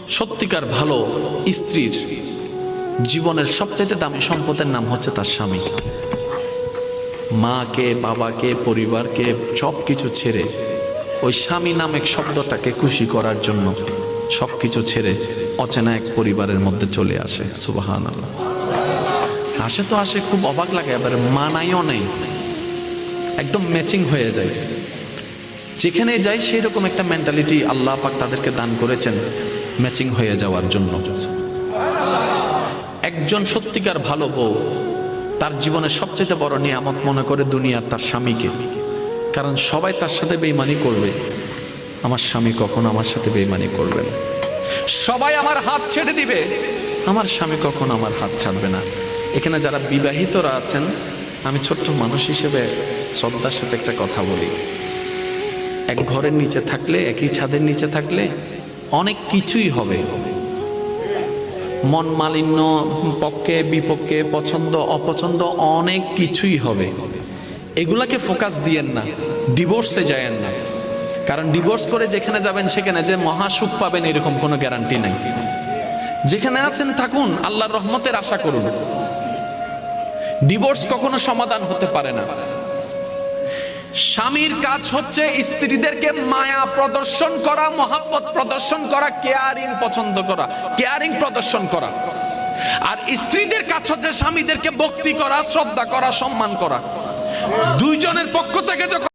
সত্যিকার ভালো স্ত্রীর জীবনের সবচাইতে দামি সম্পদের নাম হচ্ছে তার স্বামী। মাকে, বাবাকে, পরিবারকে সব কিছু ছেড়ে ওই স্বামী নামক শব্দটাকে খুশি করার জন্য সবকিছু ছেড়ে অচেনা এক পরিবারের মধ্যে চলে আসে। সুবহানাল্লাহ। আসে তো আসে, খুব অবাক লাগে, এবার মানাইও নেই, একদম ম্যাচিং হয়ে যায়। যেখানে যাই সেই রকম একটা মেন্টালিটি আল্লাহ পাক তাদেরকে দান করেছেন ম্যাচিং হয়ে যাওয়ার জন্য। একজন সত্যিকার ভালো বউ তার জীবনের সবচেয়ে বড় নিয়ামত মনে করে দুনিয়ার তার স্বামীকে। কারণ সবাই তার সাথে বেঈমানি করবে, আমার স্বামী কখনো আমার সাথে বেঈমানি করবে না। সবাই আমার হাত ছেড়ে দিবে, আমার স্বামী কখনো আমার হাত ছাড়বে না। এখানে যারা বিবাহিতরা আছেন, আমি ছোট্ট মানুষ হিসেবে শ্রদ্ধার সাথে একটা কথা বলি। এক ঘরের নিচে থাকলে, একই ছাদের নিচে থাকলে অনেক কিছুই হবে, মন মালিন্য, পক্ষে বিপক্ষে, পছন্দ অপছন্দ অনেক কিছুই হবে। এগুলাকে ফোকাস দিয়েন না, ডিভোর্সে যায়েন না। কারণ ডিভোর্স করে যেখানে যাবেন সেখানে যে মহাসুখ পাবেন এরকম কোনো গ্যারান্টি নাই। যেখানে আছেন থাকুন, আল্লাহর রহমতের আশা করুন। ডিভোর্স কখনো সমাধান হতে পারে না। স্বামীর কাজ হচ্ছে স্ত্রীদেরকে মায়া প্রদর্শন করা, মহাব্বত প্রদর্শন করা, কেয়ারিং পছন্দ করা, কেয়ারিং প্রদর্শন করা। আর স্ত্রীদের কাজ হচ্ছে স্বামীদেরকে ভক্তি করা, শ্রদ্ধা করা, সম্মান করা। দুইজনের পক্ষ থেকে যখন